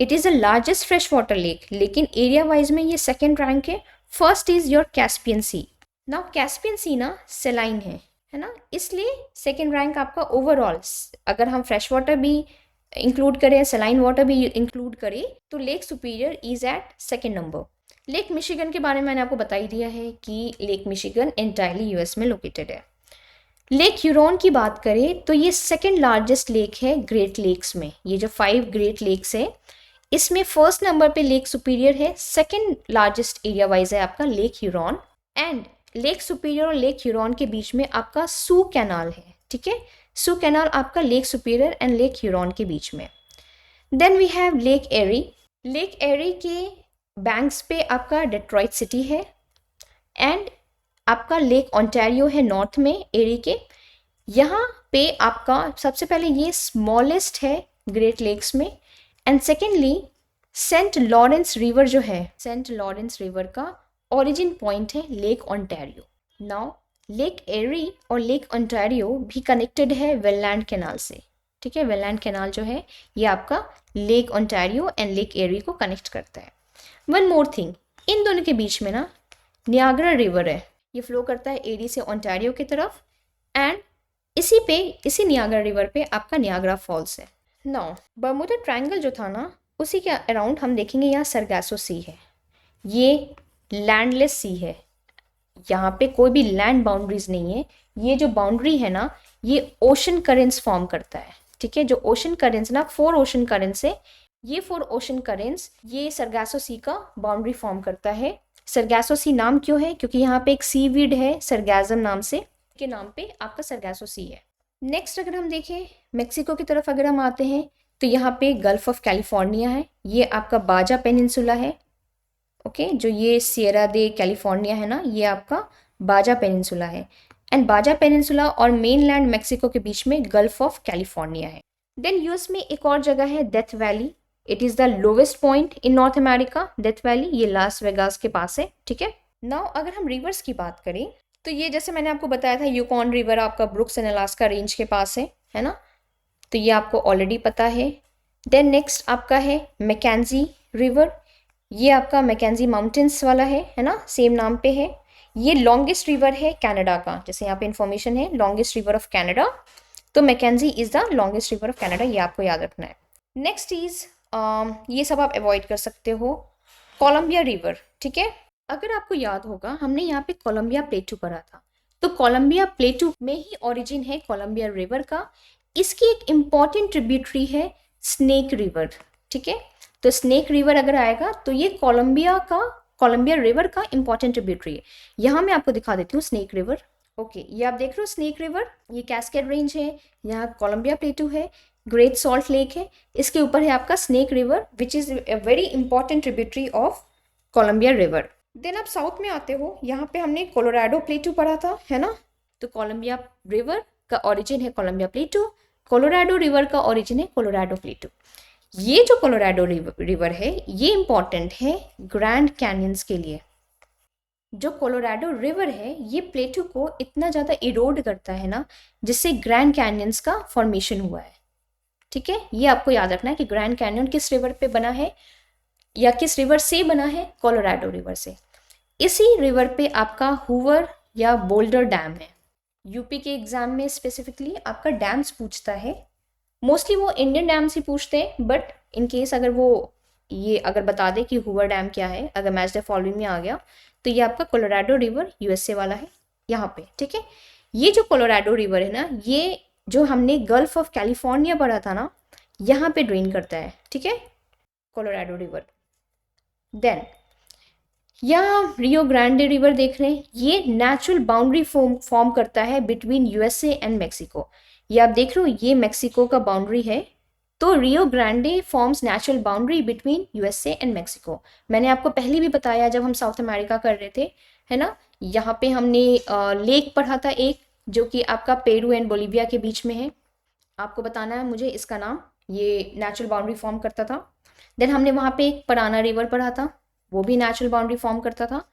it is the largest fresh water lake, लेकिन एरिया वाइज में ये सेकेंड रैंक है। First is your Caspian sea. Now Caspian sea ना सेलाइन है ना, इसलिए सेकेंड रैंक आपका ओवरऑल। अगर हम फ्रेश वाटर भी इंक्लूड करें, सेलाइन वाटर भी इंक्लूड करें, तो lake Superior is at second number. Lake Michigan के बारे में मैंने आपको बता ही दिया है कि लेक मिशिगन एंटायरली यूएस में लोकेटेड है। लेक ह्यूरॉन की बात करें तो ये सेकेंड लार्जेस्ट लेक है ग्रेट लेक्स में। ये जो 5 ग्रेट लेक्स है इसमें फर्स्ट नंबर पे लेक सुपीरियर है, सेकेंड लार्जेस्ट एरिया वाइज है आपका lake Huron. And lake superior और लेक ह्यूरॉन के बीच में आपका सू कैनाल है। ठीक है, सू कैनाल आपका lake superior and lake Huron के बीच में। Then we have lake Erie. Lake Erie के बैंक्स पे आपका डेट्रॉइट सिटी है एंड आपका लेक ओंटारियो है नॉर्थ में एरी के। यहाँ पे आपका सबसे पहले ये स्मॉलेस्ट है ग्रेट लेक्स में, and secondly Saint Lawrence River जो है, सेंट लॉरेंस रिवर का ओरिजिन पॉइंट है Lake Ontario. Now Lake Erie और लेक ओंटारियो भी कनेक्टेड है वेललैंड कैनाल से। ठीक है, वेललैंड कैनाल जो है ये आपका लेक ओंटारियो एंड लेक एरी को कनेक्ट करता है। वन मोर थिंग, इन दोनों के बीच में ना नियाग्रा रिवर है, ये फ्लो करता है एरी से ओंटारियो की तरफ, एंड इसी नियाग्रा रिवर पे आपका नियाग्रा फॉल्स है। नाउ बर्मुडा ट्रायंगल जो था ना उसी के अराउंड हम देखेंगे यहाँ सरगासो सी है। ये लैंडलेस सी है, यहाँ पे कोई भी लैंड बाउंड्रीज नहीं है। ये जो बाउंड्री है ना ये ओशन करेंट्स फॉर्म करता है। ठीक है, जो ओशन करेंट्स ना 4 ओशन करेंट्स है, ये 4 ओशन करेंट्स ये सरगासो सी का बाउंड्री फॉर्म करता है। सरगासो सी नाम क्यों है? क्योंकि यहाँ पे एक सीवीड है सरगाजम नाम से, के नाम पे आपका सरगासो सी है। नेक्स्ट अगर हम देखें मेक्सिको की तरफ अगर हम आते हैं तो यहाँ पे गल्फ ऑफ कैलिफोर्निया है, ये आपका बाजा पेनिनसुला है। ओके, जो ये सियरा दे कैलिफोर्निया है ना ये आपका बाजा पेनिनसुला है, एंड बाजा पेनिनसुला और मेनलैंड मेक्सिको के बीच में गल्फ ऑफ कैलिफोर्निया है। देन यूएस में एक और जगह है death valley. It is the lowest point in North America, death valley, ये लास वेगास के पास है। ठीक है, नाउ अगर हम रिवर्स की बात करें तो ये जैसे मैंने आपको बताया था यूकॉन रिवर आपका ब्रुक्स एंड अलास्का रेंज के पास है ना, तो ये आपको ऑलरेडी पता है। देन नेक्स्ट आपका है मैकेंजी रिवर, ये आपका मैकेंजी माउंटेन्स वाला है ना, सेम नाम पे है। ये लॉन्गेस्ट रिवर है कनाडा का, जैसे यहाँ पे इंफॉर्मेशन है लॉन्गेस्ट रिवर ऑफ कनाडा, तो Mackenzie is the longest river of Canada, ये आपको याद रखना है। नेक्स्ट इज़ ये सब आप अवॉइड कर सकते हो, कोलंबिया रिवर। ठीक है, अगर आपको याद होगा हमने यहाँ पे कोलंबिया प्लेटू पढ़ा था, तो कोलंबिया प्लेटू में ही ओरिजिन है कोलंबिया रिवर का। इसकी एक इम्पॉर्टेंट ट्रिब्यूटरी है स्नेक रिवर। ठीक है, तो स्नेक रिवर अगर आएगा तो ये कोलंबिया का कोलंबिया रिवर का इंपॉर्टेंट ट्रिब्यूटरी है। यहाँ मैं आपको दिखा देती हूँ स्नेक रिवर। ओके, ये आप देख रहे हो स्नेक रिवर, ये कैस्केड रेंज है, यहाँ कोलंबिया प्लेटू है, ग्रेट सॉल्ट लेक है, इसके ऊपर है आपका Snake River which is a very important tributary of Columbia River. Then आप साउथ में आते हो, यहाँ पे हमने कोलोराडो प्लेटू पढ़ा था, है ना। तो कोलंबिया रिवर का ओरिजिन है कोलंबिया प्लेटू, कोलोराडो रिवर का ओरिजिन है कोलोराडो प्लेटू। ये जो कोलोराडो रिवर है ये इंपॉर्टेंट है ग्रैंड कैनियंस के लिए। जो कोलोराडो रिवर है ये प्लेटू को इतना ज़्यादा इरोड करता है ना, जिससे ग्रैंड कैनियंस का फॉर्मेशन हुआ है। ठीक है, ये आपको याद रखना है कि ग्रैंड कैनियन किस रिवर पे बना है या किस रिवर से बना है, कोलोराडो रिवर से। इसी रिवर पे आपका हूवर या बोल्डर डैम है। यूपी के एग्जाम में स्पेसिफिकली आपका डैम्स पूछता है, मोस्टली वो इंडियन डैम्स ही पूछते हैं, बट इन केस अगर वो ये अगर बता दे कि हूवर डैम क्या है, अगर मैच द फॉलोइंग में आ गया तो ये आपका कोलोराडो रिवर यूएसए वाला है यहाँ पे। ठीक है, ये जो कोलोराडो रिवर है ना, ये जो हमने गल्फ ऑफ कैलिफोर्निया पढ़ा था ना, यहाँ पे ड्रेन करता है। ठीक है, कोलोराडो रिवर। देन यहाँ रियो ग्रांडे रिवर देख रहे हैं, ये नेचुरल बाउंड्री फॉर्म करता है बिटवीन यूएसए एंड मेक्सिको। ये आप देख रहे हो, ये मेक्सिको का बाउंड्री है, तो Rio Grande forms natural boundary between USA and Mexico. मैंने आपको पहले भी बताया जब हम साउथ अमेरिका कर रहे थे, है ना। यहाँ पे हमने लेक पढ़ा था एक, जो कि आपका पेरू एंड बोलीविया के बीच में है। आपको बताना है मुझे इसका नाम, ये नेचुरल बाउंड्री फॉर्म करता था। देन हमने वहाँ पे एक पराना रिवर पढ़ा था, वो भी नेचुरल बाउंड्री फॉर्म करता था।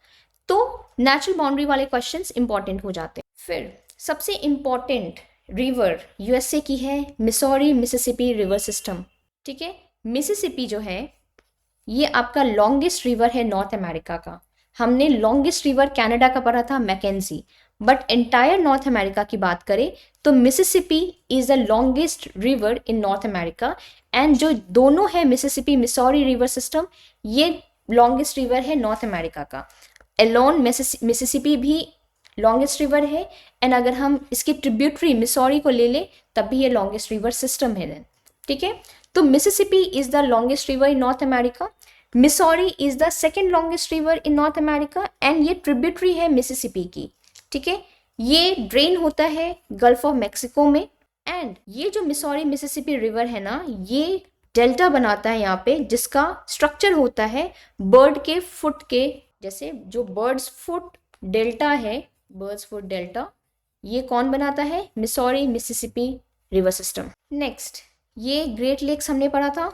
तो नेचुरल बाउंड्री वाले क्वेश्चंस इंपॉर्टेंट हो जाते हैं। फिर सबसे इंपॉर्टेंट रिवर यूएसए की है मिसौरी मिसिसिपी रिवर सिस्टम। ठीक है, मिसिसिपी जो है ये आपका लॉन्गेस्ट रिवर है नॉर्थ अमेरिका का। हमने लॉन्गेस्ट रिवर कनाडा का पढ़ा था Mackenzie, but entire North America की बात करें तो Mississippi is the longest river in North America. And जो दोनों है मिसिसिपी मिसौरी रिवर सिस्टम, ये लॉन्गेस्ट रिवर है नॉर्थ अमेरिका का। एलोन मिसिसिपी भी लॉन्गेस्ट रिवर है, एंड अगर हम इसकी ट्रिब्यूटरी मिसौरी को ले लें तब भी ये लॉन्गेस्ट रिवर सिस्टम है देन। ठीक है, तो Mississippi is the longest river in North America, Missouri is the second longest river in North America, and ये ट्रिब्यूटरी है मिसिसिपी की। ठीक है, ये ड्रेन होता है गल्फ ऑफ मैक्सिको में। एंड ये जो मिसौरी मिसिसिपी रिवर है ना, ये डेल्टा बनाता है यहाँ पे, जिसका स्ट्रक्चर होता है बर्ड के फुट के जैसे। जो बर्ड्स फुट डेल्टा है, बर्ड्स फुट डेल्टा, ये कौन बनाता है, Missouri Mississippi river system. Next, ये ग्रेट लेक्स हमने पढ़ा था।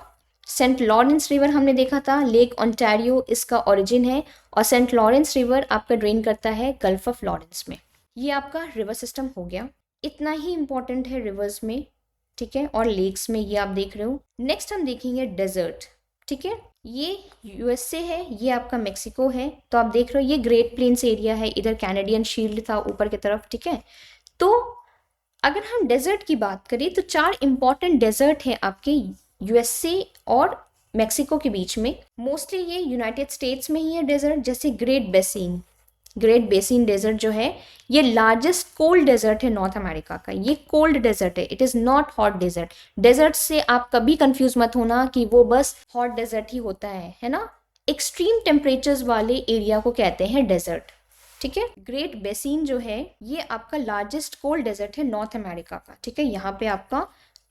सेंट लॉरेंस रिवर हमने देखा था, लेक ओंटारियो इसका ओरिजिन है, और सेंट लॉरेंस रिवर आपका ड्रेन करता है गल्फ ऑफ लॉरेंस में। ये आपका रिवर सिस्टम हो गया, इतना ही इंपॉर्टेंट है रिवर्स में। ठीक है, और लेक्स में ये आप देख रहे हो। नेक्स्ट हम देखेंगे डेजर्ट। ठीक है, ये यूएसए है, ये आपका मेक्सिको है। तो आप देख रहे हो ये ग्रेट प्लेन्स एरिया है, इधर कैनेडियन शील्ड था ऊपर की तरफ। ठीक है, तो अगर हम डेजर्ट की बात करें तो 4 इंपॉर्टेंट डेजर्ट हैं आपके यूएसए और मेक्सिको के बीच में। मोस्टली ये यूनाइटेड स्टेट्स में ही है डेजर्ट, जैसे ग्रेट बेसिन डेजर्ट जो है ये लार्जेस्ट कोल्ड डेजर्ट है नॉर्थ अमेरिका का। ये कोल्ड डेजर्ट है, it is not hot desert. Desert से आप कभी कंफ्यूज मत होना कि वो बस हॉट डेजर्ट ही होता है ना। एक्सट्रीम टेम्परेचर्स वाले एरिया को कहते हैं डेजर्ट। ठीक है, ग्रेट बेसिन जो है ये आपका लार्जेस्ट कोल्ड डेजर्ट है नॉर्थ अमेरिका का। ठीक है, यहाँ पे आपका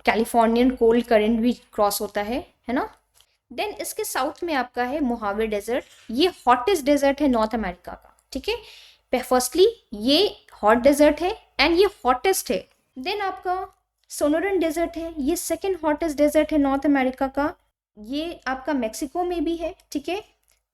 कैलिफोर्नियन कोल्ड करंट भी क्रॉस होता है ना। देन इसके साउथ में आपका है मोहावे डेजर्ट, ये हॉटेस्ट डेजर्ट है नॉर्थ अमेरिका का। ठीक है, फर्स्टली ये हॉट डेजर्ट है एंड ये हॉटेस्ट है। देन आपका सोनोरन डेजर्ट है, ये सेकेंड हॉटेस्ट डेजर्ट है नॉर्थ अमेरिका का, ये आपका मेक्सिको में भी है। ठीक है,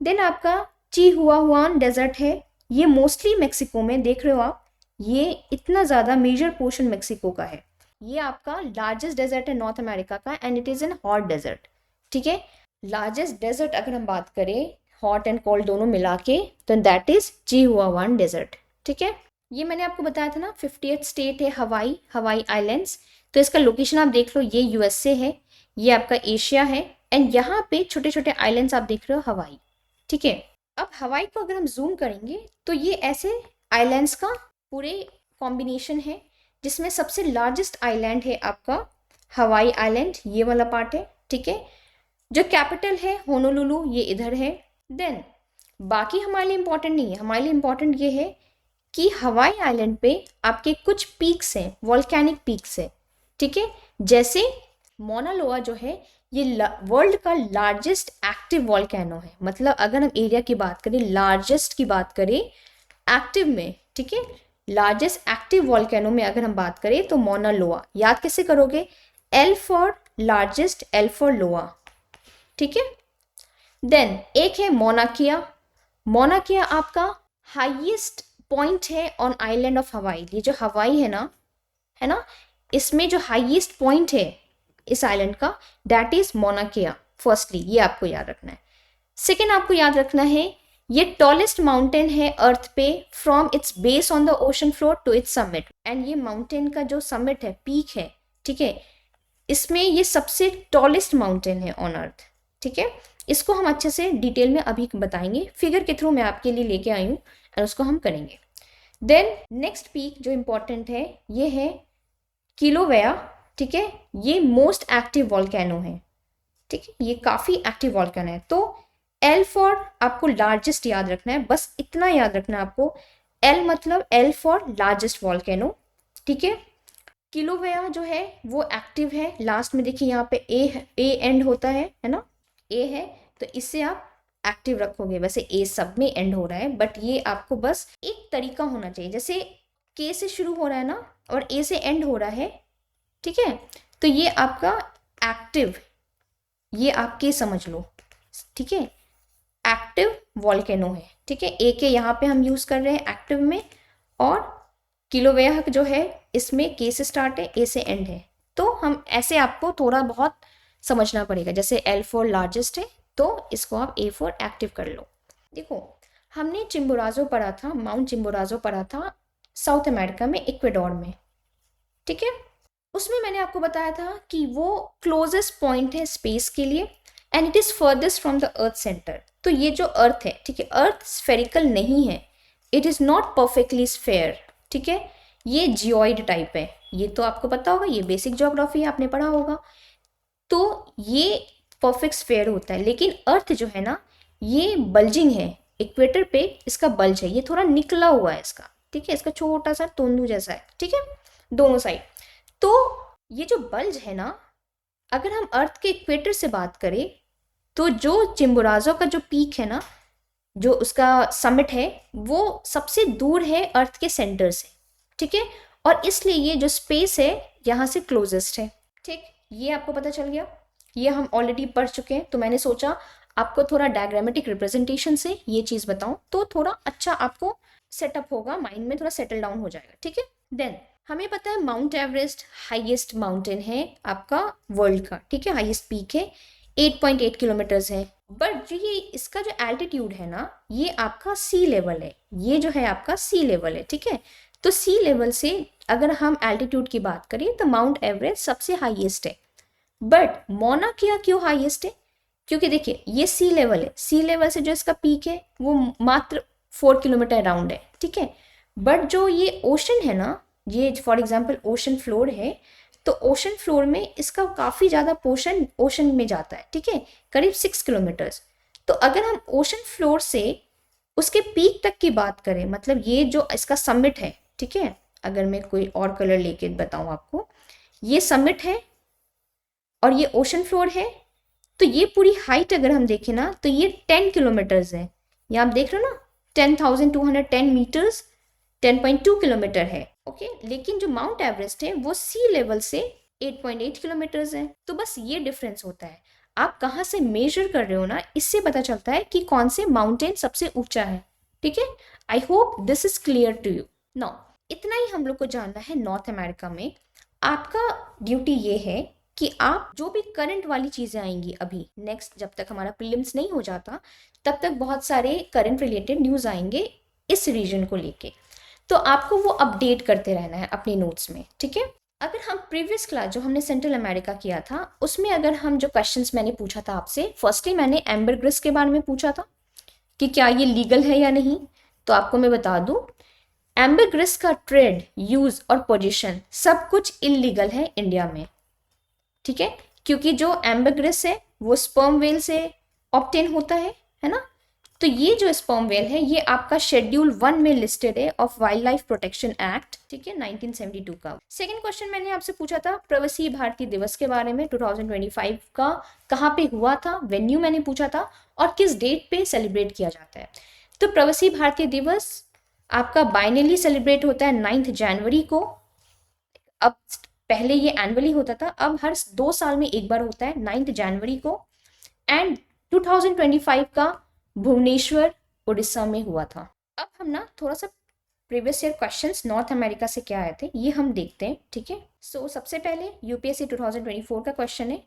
देन आपका चिहुआहुआन डेजर्ट है, ये मोस्टली मेक्सिको में देख रहे हो आप, ये इतना ज़्यादा मेजर पोर्शन मेक्सिको का है। ये आपका लार्जेस्ट डेजर्ट है नॉर्थ अमेरिका का and it is an hot desert. ठीक है, लार्जेस्ट डेजर्ट अगर हम बात करें हॉट एंड कोल्ड दोनों मिला के, तो दैट इज चिहुआहुआन डेजर्ट। ठीक है, ये मैंने आपको बताया था ना 50th स्टेट है हवाई आइलैंड्स। तो इसका लोकेशन आप देख लो, ये यूएसए है, ये आपका एशिया है, एंड यहाँ पे छोटे छोटे आइलैंड्स आप देख रहे हो हवाई। ठीक है, अब हवाई को अगर हम जूम करेंगे तो ये ऐसे आइलैंड्स का पूरे कॉम्बिनेशन है, जिसमें सबसे लार्जेस्ट आइलैंड है आपका हवाई आइलैंड, ये वाला पार्ट है। ठीक है, जो कैपिटल है होनोलुलु, ये इधर है। देन बाकी हमारे लिए इम्पोर्टेंट नहीं है, हमारे लिए इम्पोर्टेंट ये है कि हवाई आइलैंड पे आपके कुछ पीक्स हैं, वॉल्केनिक पीक्स है, ठीक है। जैसे मोना लोआ जो है ये वर्ल्ड का लार्जेस्ट एक्टिव वॉल्केनो है, मतलब अगर हम एरिया की बात करें, लार्जेस्ट की बात करें एक्टिव में, ठीक है, लार्जेस्ट एक्टिव वॉल्केनो में अगर हम बात करें तो मोना लोआ। याद कैसे करोगे? L for largest, L for लोआ, ठीक है। देन एक है मोना किया। मोना किया आपका हाईएस्ट पॉइंट है ऑन आइलैंड ऑफ हवाई। ये जो हवाई है ना, इसमें जो हाईएस्ट पॉइंट है इस आइलैंड का, दैट इज मोना किया। फर्स्टली ये आपको याद रखना है। सेकेंड आपको याद रखना है ये टॉलेस्ट माउंटेन है अर्थ पे from its base on the ocean floor to its summit. And ये माउंटेन का जो समिट है, पीक है, ठीक है, इसमें ये सबसे टॉलेस्ट माउंटेन है ऑन अर्थ, ठीक है। इसको हम अच्छे से डिटेल में अभी बताएंगे, फिगर के थ्रू मैं आपके लिए लेके आई हूँ और उसको हम करेंगे। देन नेक्स्ट पीक जो इम्पोर्टेंट है ये है किलोवेया, ठीक है। ये मोस्ट एक्टिव वॉल्केनो है, ठीक है, ये काफ़ी एक्टिव वॉल्केनो है। तो एल फॉर आपको लार्जेस्ट याद रखना है, बस इतना याद रखना है आपको। एल मतलब एल फॉर लार्जेस्ट वॉल्केनो, ठीक है। किलोवेया जो है वो एक्टिव है। लास्ट में देखिए यहाँ पे ए एंड होता है ना, ए है, तो इससे आप एक्टिव रखोगे। वैसे ए सब में एंड हो रहा है, बट ये आपको बस एक तरीका होना चाहिए। जैसे के से शुरू हो रहा है ना और ए से एंड हो रहा है, ठीक है, तो ये आपका एक्टिव, ये आपके समझ लो, ठीक है, एक्टिव वॉल्केनो है, ठीक है। ए के यहाँ पे हम यूज कर रहे हैं एक्टिव में, और किलोवेया जो है इसमें के से स्टार्ट है, ए से एंड है। तो हम ऐसे आपको थोड़ा बहुत समझना पड़ेगा। जैसे एल फॉर लार्जेस्ट है तो इसको आप ए फॉर एक्टिव कर लो। देखो हमने चिम्बोराजो पढ़ा था, माउंट चिम्बोराजो पढ़ा था साउथ अमेरिका में, इक्वेडोर में, ठीक है। उसमें मैंने आपको बताया था कि वो क्लोजेस्ट पॉइंट है स्पेस के लिए and it is farthest from the earth centre. तो ये जो अर्थ है, ठीक है, अर्थ स्फेरिकल नहीं है, it is not perfectly sphere, ठीक है, ये जियोइड टाइप है। ये तो आपको पता होगा, ये बेसिक ज्योग्राफी आपने पढ़ा होगा। तो ये परफेक्ट स्फेयर होता है, लेकिन अर्थ जो है ना ये बल्जिंग है, इक्वेटर पे इसका बल्ज है, ये थोड़ा निकला हुआ है इसका, ठीक है, इसका छोटा सा तोंदू जैसा है, ठीक है, दोनों साइड। तो ये जो बल्ज है ना, अगर हम अर्थ के इक्वेटर से बात करें तो जो चिम्बोराजो का जो पीक है ना, जो उसका समिट है, वो सबसे दूर है अर्थ के सेंटर से, ठीक है, और इसलिए ये जो स्पेस है यहाँ से क्लोजेस्ट है, ठीक। ये आपको पता चल गया, ये हम ऑलरेडी पढ़ चुके हैं। तो मैंने सोचा आपको थोड़ा डायग्रामेटिक रिप्रेजेंटेशन से ये चीज़ बताऊं तो थोड़ा अच्छा आपको सेटअप होगा, माइंड में थोड़ा सेटल डाउन हो जाएगा, ठीक है। देन हमें पता है माउंट एवरेस्ट हाईएस्ट माउंटेन है आपका वर्ल्ड का, ठीक है, हाईएस्ट पीक है, 8.8 किलोमीटर्स है। बट जो ये इसका जो एल्टीट्यूड है ना, ये आपका सी लेवल है, ये जो है आपका सी लेवल है, ठीक है। तो सी लेवल से अगर हम एल्टीट्यूड की बात करें तो माउंट एवरेस्ट सबसे हाईएस्ट है। बट मोना किया क्यों हाईएस्ट है? क्योंकि देखिए ये सी लेवल है, सी लेवल से जो इसका पीक है वो मात्र 4 किलोमीटर अराउंड है, ठीक है। बट जो ये ओशन है ना, ये फॉर एग्जाम्पल ओशन फ्लोर है, तो ओशन फ्लोर में इसका काफ़ी ज़्यादा पोर्शन ओशन में जाता है, ठीक है, करीब 6 किलोमीटर्स। तो अगर हम ओशन फ्लोर से उसके पीक तक की बात करें, मतलब ये जो इसका समिट है, ठीक है, अगर मैं कोई और कलर लेके बताऊं आपको, ये समिट है और ये ओशन फ्लोर है, तो ये पूरी हाइट अगर हम देखें ना तो ये 10 किलोमीटर्स है। ये आप देख रहे हो ना, 10,210 मीटर्स, 10.2 किलोमीटर है, ओके। लेकिन जो माउंट एवरेस्ट है वो सी लेवल से 8.8 किलोमीटर्स है। तो बस ये डिफरेंस होता है, आप कहाँ से मेजर कर रहे हो ना, इससे पता चलता है कि कौन से माउंटेन सबसे ऊंचा है, ठीक है। I hope this is clear to you now. इतना ही हम लोग को जानना है नॉर्थ अमेरिका में। आपका ड्यूटी ये है कि आप जो भी करंट वाली चीज़ें आएंगी अभी नेक्स्ट, जब तक हमारा प्रीलिम्स नहीं हो जाता तब तक बहुत सारे करंट रिलेटेड न्यूज़ आएंगे इस रीजन को लेके, तो आपको वो अपडेट करते रहना है अपनी नोट्स में, ठीक है। अगर हम प्रीवियस क्लास जो हमने सेंट्रल अमेरिका किया था उसमें अगर हम जो क्वेश्चंस मैंने पूछा था आपसे, फर्स्टली मैंने एम्बरग्रिस के बारे में पूछा था कि क्या ये लीगल है या नहीं। तो आपको मैं बता दूं, एम्बरग्रिस का ट्रेड, यूज और पोजीशन सब कुछ इलीगल है इंडिया में, ठीक है, क्योंकि जो एम्बरग्रिस है वो स्पर्म वेल से ऑब्टेन होता है ना, तो ये जो स्पर्म वेल है ये आपका शेड्यूल 1 में लिस्टेड है of wild life protection act, ठीक है, 1972 का। सेकंड क्वेश्चन मैंने आपसे पूछा था प्रवासी भारतीय दिवस के बारे में, 2025 का कहाँ पे हुआ था, वेन्यू मैंने पूछा था, और किस डेट पे सेलिब्रेट किया जाता है। तो प्रवासी भारतीय दिवस आपका बाइनली सेलिब्रेट होता है 9 जनवरी को। अब पहले ये एनुअली होता था, अब हर 2 साल में एक बार होता है 9 जनवरी को। एंड 2025 का भुवनेश्वर उड़ीसा में हुआ था। अब हम ना थोड़ा सा previous year questions north America से क्या आए थे ये हम देखते हैं, ठीक है। सो सबसे पहले यूपीएससी 2024 का क्वेश्चन है,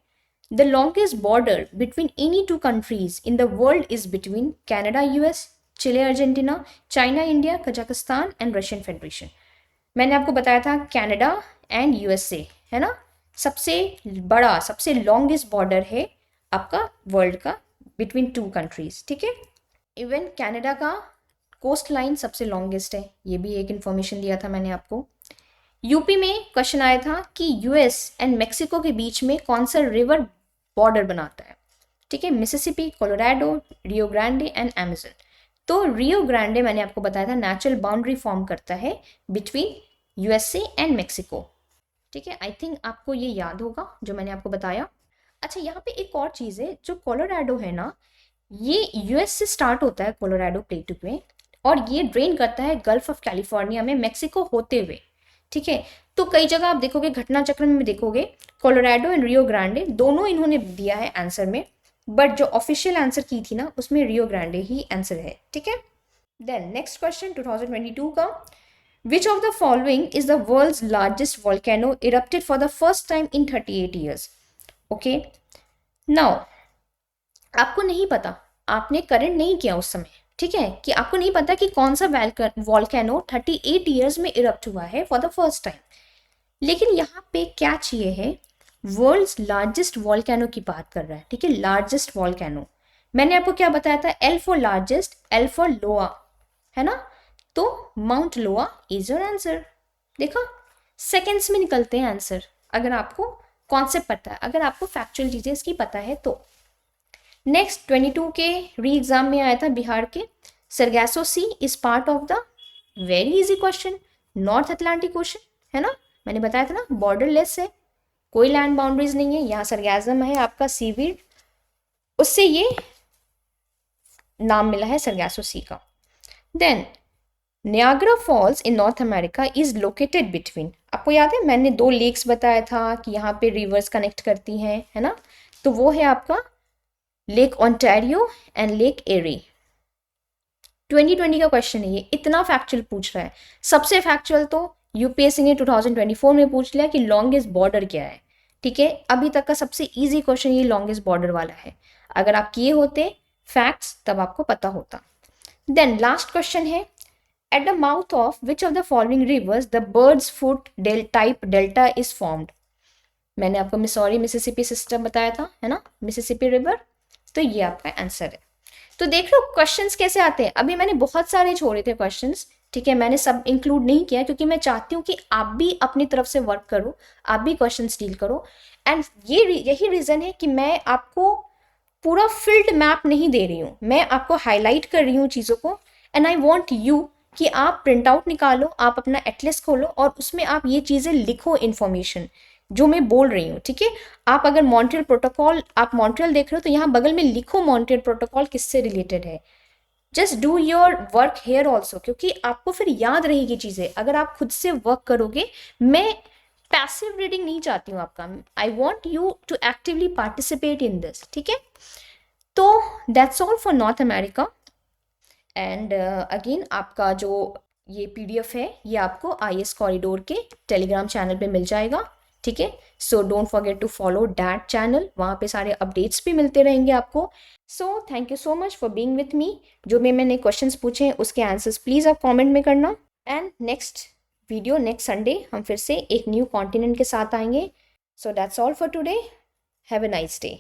the longest border between any two countries in the world is between Canada US, Chile Argentina, China India, Kazakhstan and Russian federation. मैंने आपको बताया था कनाडा एंड यूएसए, है ना, सबसे बड़ा सबसे लॉन्गेस्ट बॉर्डर है आपका वर्ल्ड का बिटवीन 2 कंट्रीज, ठीक है। इवन कनाडा का कोस्ट लाइन सबसे लॉन्गेस्ट है, ये भी एक इन्फॉर्मेशन दिया था मैंने आपको। यूपी में क्वेश्चन आया था कि यूएस एंड मेक्सिको के बीच में कौन सा रिवर बॉर्डर बनाता है, ठीक है, Mississippi, Colorado, Rio Grande and Amazon. तो रियो ग्रांडे मैंने आपको बताया था नेचुरल बाउंड्री फॉर्म करता है बिटवीन यूएसए एंड मेक्सिको, ठीक है। आई थिंक आपको ये याद होगा जो मैंने आपको बताया। अच्छा, यहाँ पे एक और चीज़ है, जो कोलोराडो है ना, ये यूएस से स्टार्ट होता है कोलोराडो प्लेटू में, और ये ड्रेन करता है गल्फ ऑफ कैलिफोर्निया में मेक्सिको होते हुए, ठीक है। तो कई जगह आप देखोगे, घटना चक्र में देखोगे कोलोराडो एंड रियो ग्रांडे दोनों इन्होंने दिया है आंसर में, बट जो ऑफिशियल आंसर की थी ना उसमें रियो ग्रांडे ही आंसर है, ठीक है। देन नेक्स्ट क्वेश्चन 2022 का, which of the following is the world's largest volcano erupted for the first time in 38 years. Okay, now आपको नहीं पता, आपने करंट नहीं किया उस समय, ठीक है, कि आपको नहीं पता कि कौन सा वॉल्केनो 38 ईयर्स में इरप्ट हुआ है फॉर द फर्स्ट टाइम। लेकिन यहाँ पे क्या चाहिए है, वर्ल्ड्स लार्जेस्ट वॉल्केनो की बात कर रहा है, ठीक है, लार्जेस्ट वॉल्केनो। मैंने आपको क्या बताया था, L for largest, L for लोआ, है ना, तो माउंट लोआ इज योर आंसर। देखो सेकेंड्स में निकलते हैं आंसर, अगर आपको कॉन्सेप्ट पता है, अगर आपको फैक्चुअल चीज़ें इसकी पता है तो। नेक्स्ट 22 के री एग्जाम में आया था बिहार के, Sargasso sea is part of the, very easy question, North Atlantic ocean, है ना, मैंने बताया था ना बॉर्डरलेस है, कोई लैंड बाउंड्रीज नहीं है, यहाँ सरगैजम है आपका सीवीड, उससे ये नाम मिला है सरगैसो सी का। Then Niagara Falls in North America is located between, आपको याद है मैंने 2 लेक्स बताया था कि यहाँ पे रिवर्स कनेक्ट करती हैं, है ना, तो वो है आपका लेक ओंटारियो एंड लेक एरी। 2020 का क्वेश्चन है ये, इतना फैक्चुअल पूछ रहा है, सबसे फैक्चुअल तो यूपीएससी ने 2024 में पूछ लिया कि लॉन्गेस्ट बॉर्डर क्या है, ठीक है। अभी तक का सबसे इजी क्वेश्चन ये लॉन्गेस्ट बॉर्डर वाला है, अगर आप किए होते फैक्ट्स तब आपको पता होता। देन लास्ट क्वेश्चन है, at the mouth of which of the following rivers the bird's foot type delta is formed। मैंने आपको मिसौरी मिसिसिपी सिस्टम बताया था, है ना, मिसिसिपी रिवर, तो ये आपका आंसर है। तो देख लो क्वेश्चंस कैसे आते हैं, अभी मैंने बहुत सारे छोड़े थे क्वेश्चंस, ठीक है, मैंने सब इंक्लूड नहीं किया क्योंकि मैं चाहती हूँ कि आप भी अपनी तरफ से वर्क करो, आप भी क्वेश्चंस डील करो। एंड यही रीज़न है कि मैं आपको पूरा फील्ड मैप नहीं दे रही हूँ, मैं आपको हाईलाइट कर रही हूँ चीज़ों को। एंड आई वॉन्ट यू कि आप प्रिंट आउट निकालो, आप अपना एटलस खोलो और उसमें आप ये चीज़ें लिखो, इन्फॉर्मेशन जो मैं बोल रही हूँ, ठीक है। आप अगर मॉन्ट्रियल प्रोटोकॉल, आप मॉन्ट्रियल देख रहे हो तो यहाँ बगल में लिखो मॉन्ट्रियल प्रोटोकॉल किससे रिलेटेड है। Just do your work here also, क्योंकि आपको फिर याद रहेगी चीज़ें अगर आप खुद से वर्क करोगे। मैं पैसिव रीडिंग नहीं चाहती हूँ आपका, I want you to actively participate in this, ठीक है। तो that's all for North America. And again आपका जो ये PDF है ये आपको IAS कॉरिडोर के टेलीग्राम चैनल पे मिल जाएगा, ठीक है। So don't forget to follow that channel, वहाँ पे सारे अपडेट्स भी मिलते रहेंगे आपको। So thank you so much for being with me. जो भी मैंने क्वेश्चंस पूछे हैं उसके आंसर्स प्लीज़ आप कमेंट में करना। And next video next Sunday हम फिर से एक न्यू कॉन्टिनेंट के साथ आएंगे। So that's all for today, have a nice day.